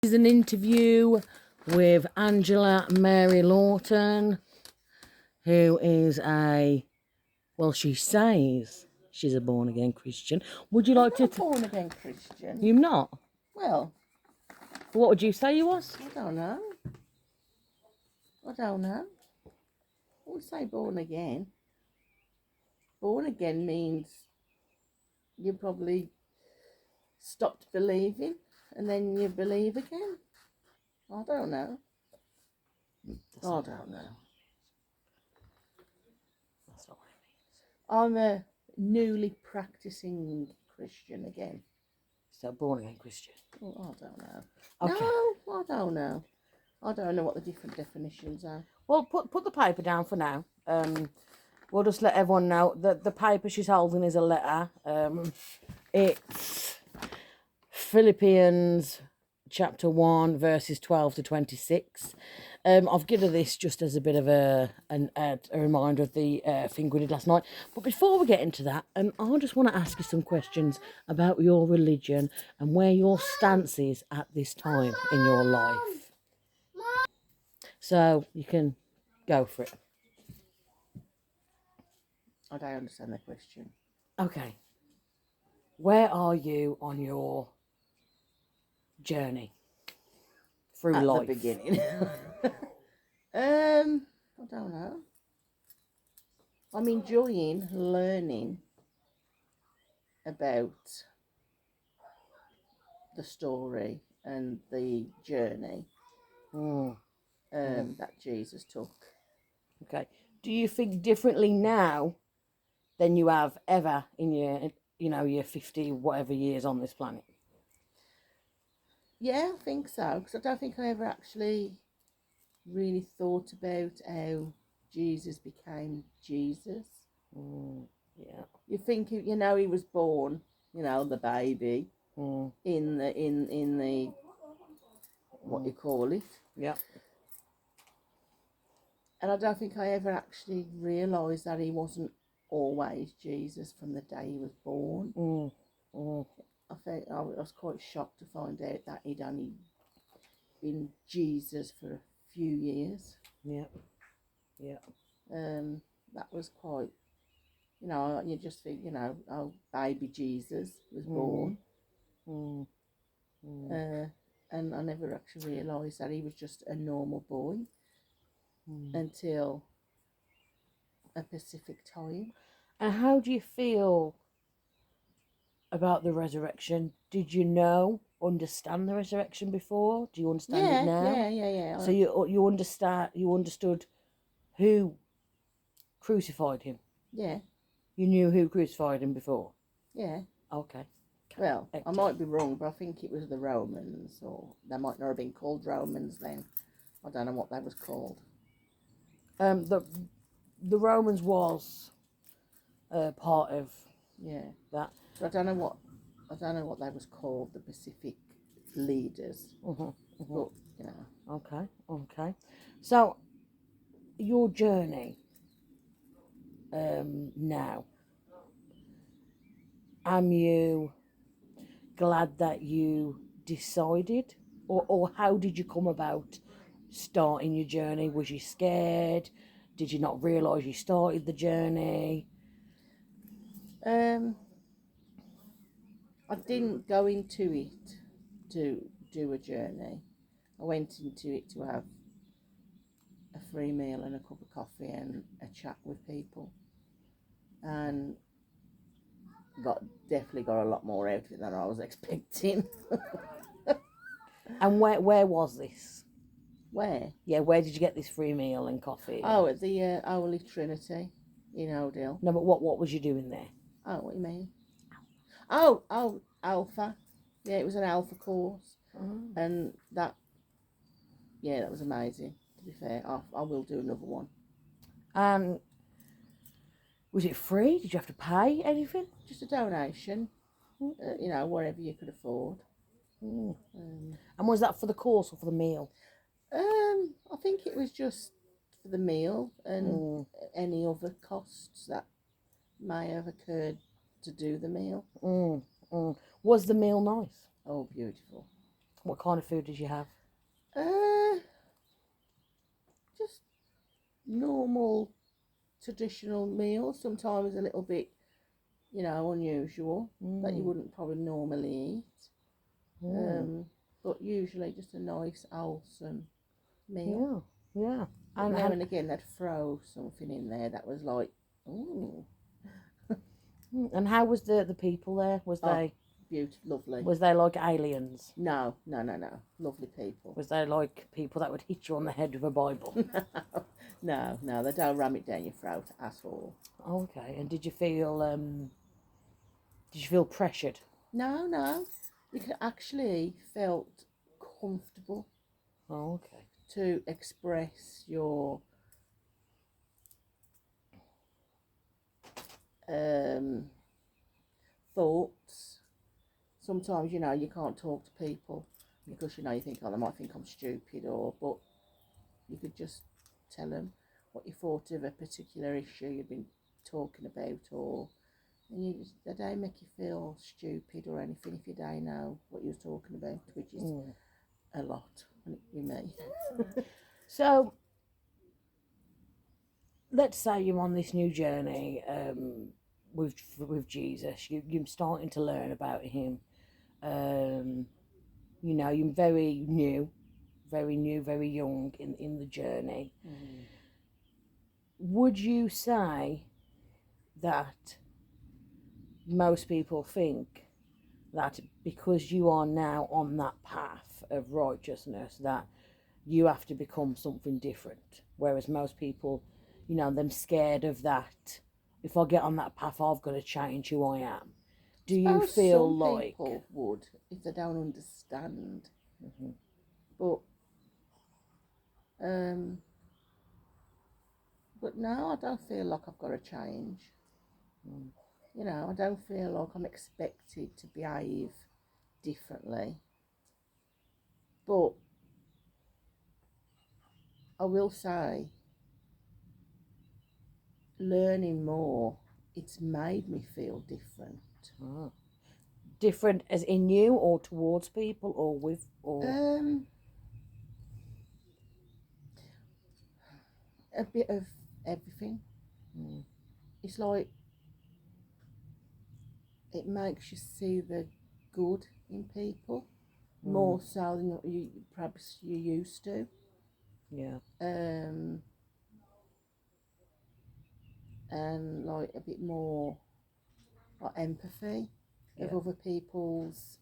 This is an interview with Angela Mary Lawton, who is she says she's a born-again Christian. Would you like to... born-again Christian. You're not? Well, What would you say you was? I don't know. I would say born again. Born again means you probably stopped believing and then you believe again. I don't know. That's I not don't know. That's not what it means. I'm a newly practicing Christian again. So born-again Christian. Oh, I don't know. Okay. No, I don't know. I don't know what the different definitions are. Well, put the paper down for now. We'll just let everyone know that the paper she's holding is a letter. It's Philippians chapter 1 verses 12 to 26. I've given this just as a bit of a reminder of the thing we did last night. But before we get into that, I just want to ask you some questions about your religion and where your stance is at this time in your life. So you can go for it. I don't understand the question. Okay. Where are you on your journey through At life? the beginning. I don't know. I'm enjoying learning about the story and the journey that Jesus took. Okay. Do you think differently now than you have ever in your 50 whatever years on this planet? Yeah, I think so. Because I don't think I ever actually really thought about how Jesus became Jesus. Yeah. You think he was born, the baby in the what you call it. Yeah. And I don't think I ever actually realised that he wasn't always Jesus from the day he was born. I think I was quite shocked to find out that he'd only been Jesus for a few years. Yeah. Yeah. That was quite, you just think, oh, baby Jesus was born. And I never actually realised that he was just a normal boy until a specific time. And how do you feel about the resurrection? Did you understand the resurrection before? Do you understand it now? Yeah. So you understood who crucified him? Yeah. You knew who crucified him before? Yeah. Okay. Well, I might be wrong, but I think it was the Romans, or they might not have been called Romans then. I don't know what they was called. The Romans was part of that. So I don't know what they was called, the Pacific leaders. But Okay. So your journey now. Am you glad that you decided, or how did you come about starting your journey? Was you scared? Did you not realise you started the journey? I didn't go into it to do a journey. I went into it to have a free meal and a cup of coffee and a chat with people, and definitely got a lot more out of it than I was expecting. And where was this? Where? Yeah, where did you get this free meal and coffee? Oh, at the Holy Trinity in Odell. No, but what was you doing there? Oh, what do you mean? Oh, Alpha. Yeah, it was an Alpha course, and that was amazing. To be fair, I will do another one. Was it free? Did you have to pay anything? Just a donation, whatever you could afford. And was that for the course or for the meal? I think it was just for the meal and any other costs that may have occurred to do the meal. Was the meal nice? Oh, beautiful. What kind of food did you have? Just normal, traditional meals. Sometimes a little bit, unusual that you wouldn't probably normally eat. But usually just a nice, wholesome meal. Yeah. But now and again, they'd throw something in there that was like, ooh. And how was the people there? Was they beautiful, lovely? Was they like aliens? No. Lovely people. Was they like people that would hit you on the head with a Bible? No, they don't ram it down your throat at all. Okay. And did you feel pressured? No. You could actually felt comfortable. Oh, okay. To express your thoughts. Sometimes, you can't talk to people because, you think, oh, they might think I'm stupid, but you could just tell them what you thought of a particular issue you've been talking about, and they don't make you feel stupid or anything if you don't know what you're talking about, which is a lot with me. So, let's say you're on this new journey with Jesus. You're starting to learn about him. You're very new, very young in the journey. Would you say that most people think that because you are now on that path of righteousness that you have to become something different, whereas most people, them scared of that, if I get on that path I've got to change who I am? Do you feel some like people would if they don't understand? But no, I don't feel like I've got to change. I don't feel like I'm expected to behave differently. But I will say, learning more, it's made me feel different. Different as in you or towards people or with or a bit of everything. It's like it makes you see the good in people more so than you perhaps you used to. Yeah. And like a bit more like empathy of other people's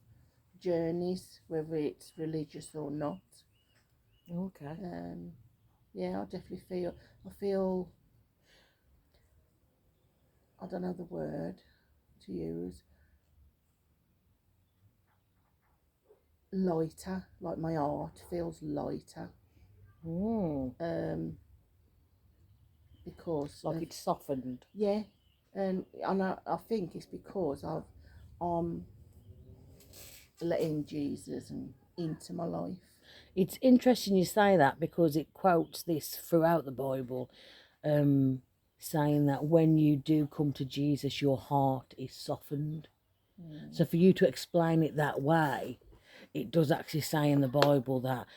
journeys, whether it's religious or not. Okay. Yeah, I definitely feel I don't know the word to use. Lighter, like my heart feels lighter. Because like it's softened. Yeah, and I think it's because I'm letting Jesus into my life. It's interesting you say that because it quotes this throughout the Bible, saying that when you do come to Jesus, your heart is softened. So for you to explain it that way, it does actually say in the Bible that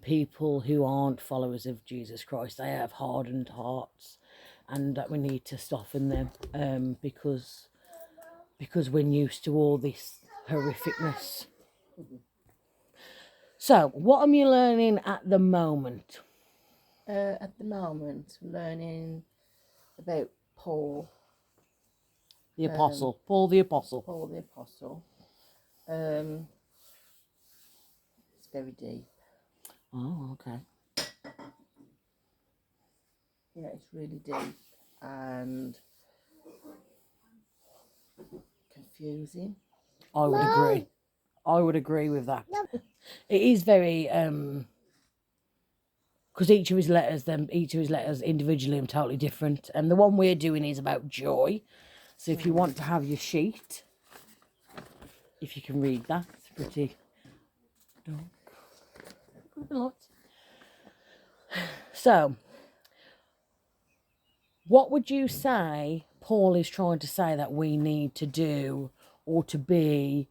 people who aren't followers of Jesus Christ, they have hardened hearts, and that we need to soften them because we're used to all this horrificness. So, what am you learning at the moment? At the moment, learning about Paul. The Apostle. Paul the Apostle. Paul the Apostle. It's very deep. Oh, okay. Yeah, it's really deep and confusing. I would agree. I would agree with that. It is very because each of his letters individually are totally different, and the one we're doing is about joy. So if you want to have your sheet, if you can read that, it's pretty dark. So, what would you say Paul is trying to say that we need to do or to be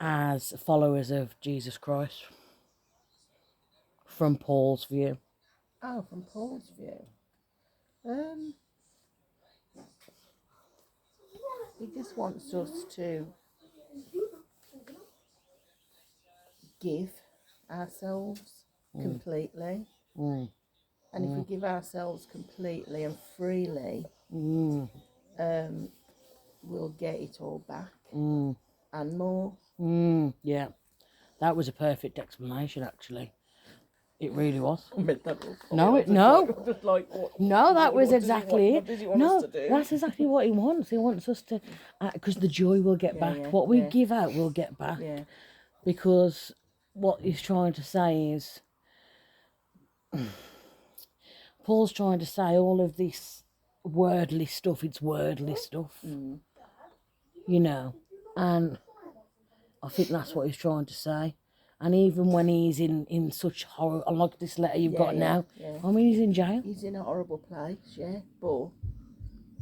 as followers of Jesus Christ from Paul's view? Oh, from Paul's view. He just wants us to give ourselves completely. Mm. And if we give ourselves completely and freely, Mm. we'll get it all back Mm. and more. Yeah, that was a perfect explanation, actually. It really was. No, that was exactly it. No, that's exactly what he wants. He wants us to, because the joy will get back. yeah, What we yeah. give out, we'll get back. Yeah. Because what he's trying to say is, Paul's trying to say all of this wordly stuff, it's wordly stuff. You know, and I think that's what he's trying to say. And even when he's in such horror, like this letter you've got now, yeah. I mean, he's in jail. He's in a horrible place, yeah, but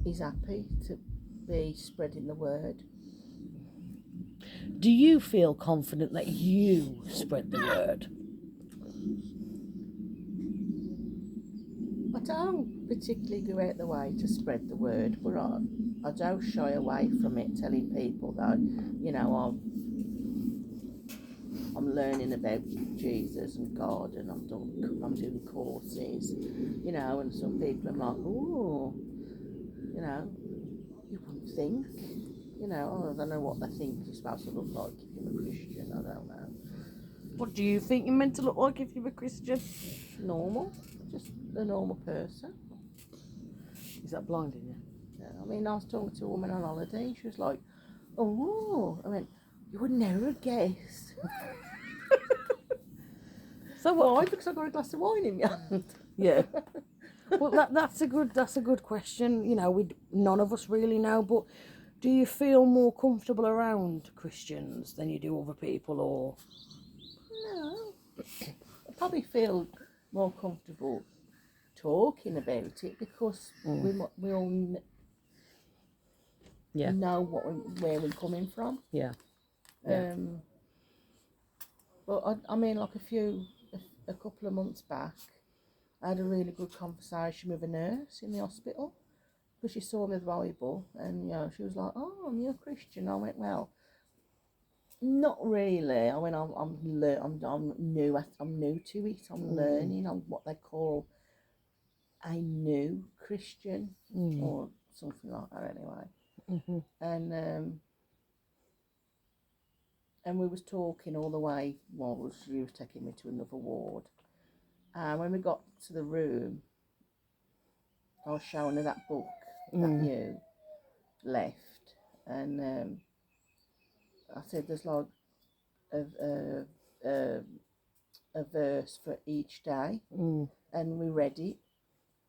he's happy to be spreading the word. Do you feel confident that you spread the word? I don't particularly go out the way to spread the word, but I don't shy away from it, telling people that, you know, I'm learning about Jesus and God, and I'm doing courses, you know, and some people are like, oh, you know, you wouldn't think, you know, I don't know what they think you're supposed to look like if you're a Christian, I don't know. What do you think you're meant to look like if you're a Christian? Normal, just a normal person. Is that blinding you? Yeah, I mean, I was talking to a woman on holiday, she was like, oh, I went, you would never guess. So what? Why? Because I got a glass of wine in my hand. Yeah. Well, that's a good question. You know, none of us really know. But do you feel more comfortable around Christians than you do other people, or? No, I probably feel more comfortable talking about it because we all know where we're coming from. Yeah. But I mean, like a couple of months back, I had a really good conversation with a nurse in the hospital because she saw me the Bible, and you know, she was like, "Oh, you're a Christian." I went, "Well, not really." I went, I'm new. I'm new to it. I'm learning on what they call a new Christian or something like that. Anyway, and we was talking all the way while she was taking me to another ward. And when we got to the room, I was showing her that book that you left, and I said, "There's like a verse for each day," and we read it.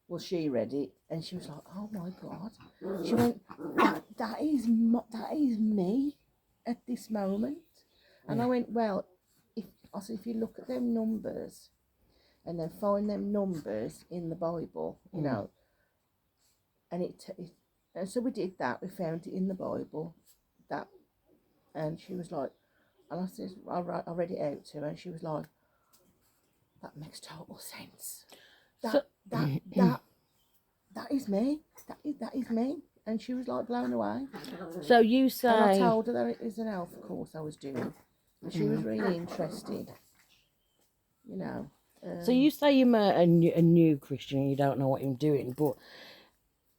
Well, she read it, and she was like, "Oh my God!" She went, "That is me at this moment." And I went, "Well, if you look at them numbers, and then find them numbers in the Bible, you know, and and so we did that. We found it in the Bible, that, and she was like, and I said, I read it out to her, and she was like, "That makes total sense. That is me. That is me." And she was like blown away. So you say. And I told her that it was an alpha course I was doing, and she was really interested. You know. So you say you're a new Christian, you don't know what you're doing, but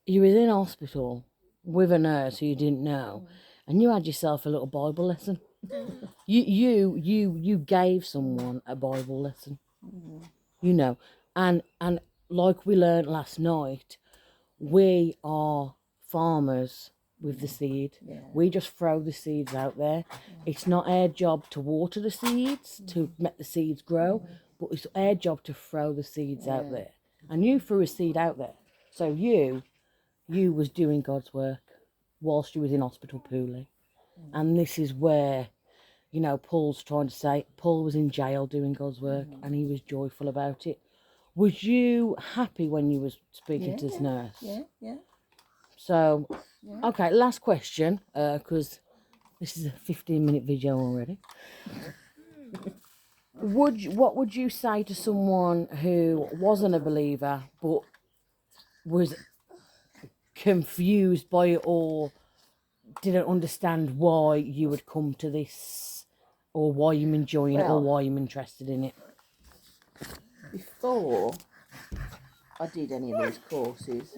you was in hospital with a nurse who you didn't know, and you had yourself a little Bible lesson. You gave someone a Bible lesson. You know, and like we learned last night, we are farmers with the seed. Yeah. We just throw the seeds out there. It's not our job to water the seeds to make the seeds grow, but it's our job to throw the seeds out there. And you threw a seed out there. So you was doing God's work whilst you was in hospital poorly. And this is where, you know, Paul's trying to say, Paul was in jail doing God's work and he was joyful about it. Was you happy when you was speaking to this nurse? Yeah. So, okay, last question, because This is a 15-minute video already. What would you say to someone who wasn't a believer but was confused by it or didn't understand why you would come to this, or why you're enjoying it, or why you're interested in it? Before I did any of these courses,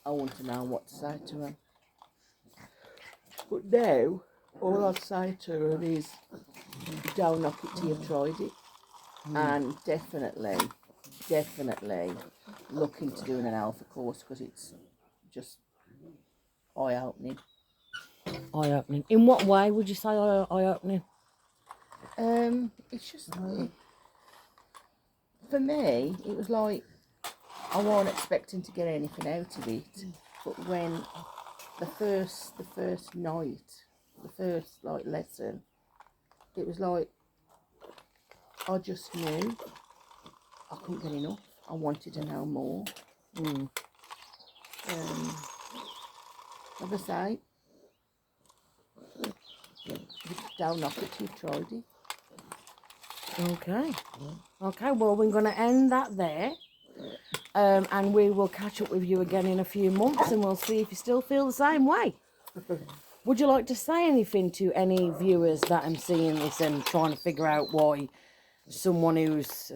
I want to know what to say to them. But now, all I'd say to them is, don't knock it till you've tried it. And definitely look into doing an alpha course, because it's just eye-opening. Eye-opening. In what way would you say eye-opening? It's just, for me, it was like, I wasn't expecting to get anything out of it, but when the first night, the first like lesson, it was like, I just knew I couldn't get enough. I wanted to know more. Like I say, don't knock it till you've tried it. Okay. Okay, well, we're going to end that there. And we will catch up with you again in a few months, and we'll see if you still feel the same way. Would you like to say anything to any viewers that are seeing this and trying to figure out why someone who's,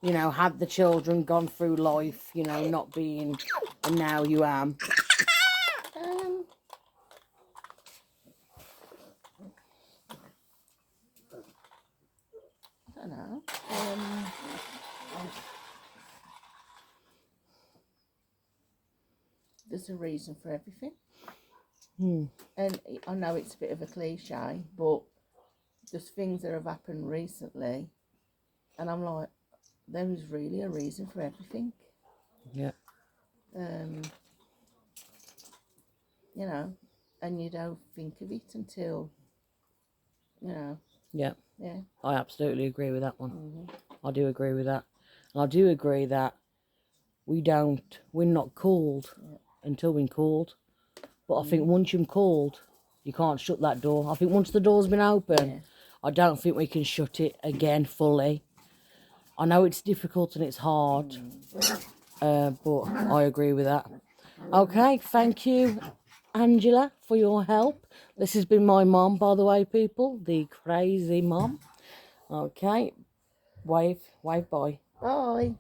you know, had the children, gone through life, you know, not being, and now you am? I don't know. There's a reason for everything. And I know it's a bit of a cliche, but there's things that have happened recently, and I'm like, there is really a reason for everything. Yeah. You know, and you don't think of it until, you know. Yeah. Yeah. I absolutely agree with that one. I do agree with that. And I do agree that we're not called until we're called. But I think once you're called, you can't shut that door. I think once the door's been open, I don't think we can shut it again fully. I know it's difficult and it's hard, but I agree with that. Okay, thank you, Angela, for your help. This has been my mom, by the way, people, the crazy mom. Okay, wave bye. Bye.